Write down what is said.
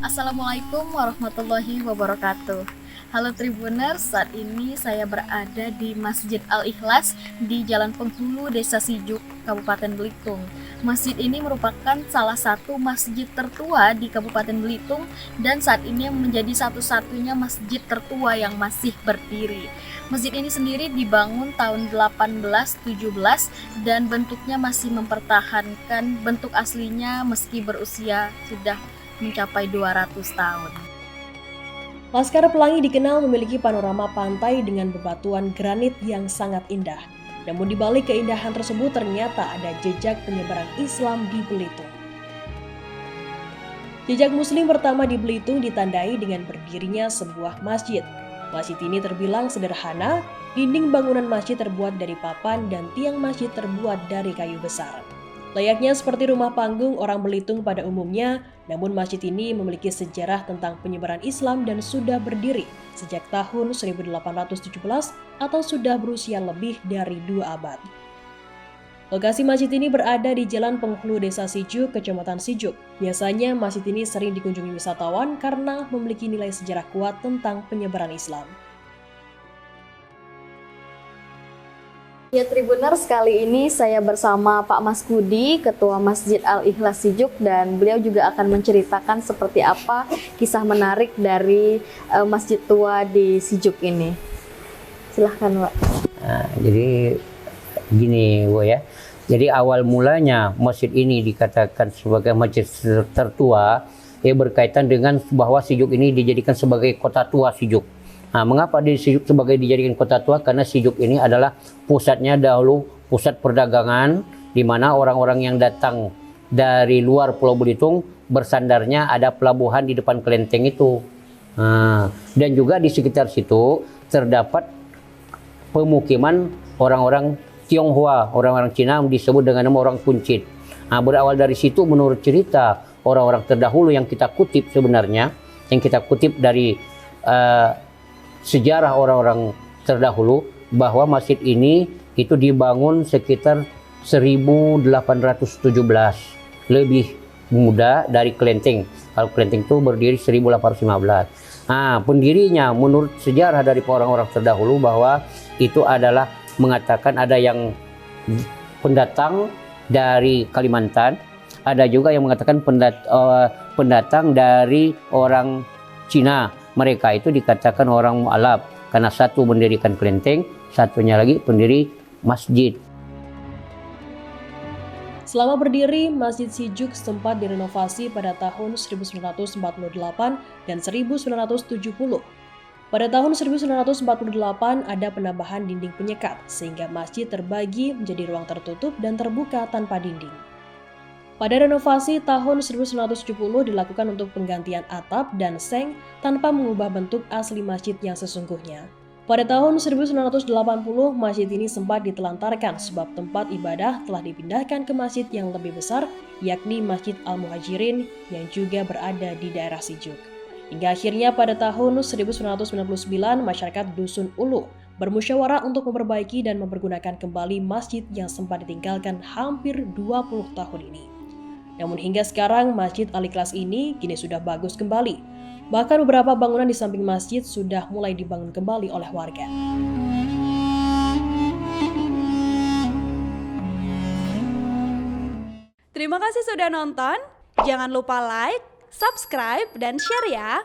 Assalamualaikum warahmatullahi wabarakatuh. Halo Tribuners, saat ini saya berada di Masjid Al-Ikhlas di Jalan Penghulu, Desa Sijuk, Kabupaten Belitung. Masjid ini merupakan salah satu masjid tertua di Kabupaten Belitung dan saat ini menjadi satu-satunya masjid tertua yang masih berdiri. Masjid ini sendiri dibangun tahun 1817 dan bentuknya masih mempertahankan bentuk aslinya meski berusia sudah mencapai 200 tahun. Laskar Pelangi dikenal memiliki panorama pantai dengan bebatuan granit yang sangat indah. Namun di balik keindahan tersebut ternyata ada jejak penyebaran Islam di Belitung. Jejak Muslim pertama di Belitung ditandai dengan berdirinya sebuah masjid. Masjid ini terbilang sederhana, dinding bangunan masjid terbuat dari papan dan tiang masjid terbuat dari kayu besar. Layaknya seperti rumah panggung orang Belitung pada umumnya, namun masjid ini memiliki sejarah tentang penyebaran Islam dan sudah berdiri sejak tahun 1817 atau sudah berusia lebih dari 2 abad. Lokasi masjid ini berada di Jalan Penghulu Desa Sijuk, Kecamatan Sijuk. Biasanya masjid ini sering dikunjungi wisatawan karena memiliki nilai sejarah kuat tentang penyebaran Islam. Ya Tribuners, kali ini saya bersama Pak Mas Kudi, Ketua Masjid Al-Ikhlas Sijuk, dan beliau juga akan menceritakan seperti apa kisah menarik dari masjid tua di Sijuk ini. Silahkan Pak. Nah, jadi gini Bu ya, jadi awal mulanya masjid ini dikatakan sebagai masjid tertua berkaitan dengan bahwa Sijuk ini dijadikan sebagai kota tua Sijuk. Nah, mengapa Sijuk sebagai dijadikan kota tua? Karena Sijuk ini adalah pusatnya dahulu pusat perdagangan, di mana orang-orang yang datang dari luar Pulau Belitung bersandarnya ada pelabuhan di depan kelenteng itu. Nah, dan juga di sekitar situ terdapat pemukiman orang-orang Tionghoa, orang-orang Cina disebut dengan nama orang Kuncit. Nah, berawal dari situ menurut cerita orang-orang terdahulu yang kita kutip sebenarnya, yang kita kutip dari sejarah orang-orang terdahulu, bahwa masjid ini itu dibangun sekitar 1817, lebih muda dari kelenteng. Kalau kelenteng itu berdiri 1815. Nah, pendirinya menurut sejarah dari orang-orang terdahulu bahwa itu adalah mengatakan ada yang pendatang dari Kalimantan, ada juga yang mengatakan pendatang dari orang Cina. Mereka itu dikatakan orang mu'alaf karena satu mendirikan kelenteng, satunya lagi pendiri masjid. Selama berdiri, Masjid Sijuk sempat direnovasi pada tahun 1948 dan 1970. Pada tahun 1948 ada penambahan dinding penyekat sehingga masjid terbagi menjadi ruang tertutup dan terbuka tanpa dinding. Pada renovasi tahun 1970 dilakukan untuk penggantian atap dan seng tanpa mengubah bentuk asli masjid yang sesungguhnya. Pada tahun 1980, masjid ini sempat ditelantarkan sebab tempat ibadah telah dipindahkan ke masjid yang lebih besar, yakni Masjid Al-Muhajirin yang juga berada di daerah Sijuk. Hingga akhirnya pada tahun 1999, masyarakat Dusun Ulu bermusyawarah untuk memperbaiki dan mempergunakan kembali masjid yang sempat ditinggalkan hampir 20 tahun ini. Namun hingga sekarang Masjid Al-Ikhlas ini kini sudah bagus kembali. Bahkan beberapa bangunan di samping masjid sudah mulai dibangun kembali oleh warga. Terima kasih sudah nonton. Jangan lupa like, subscribe, dan share ya.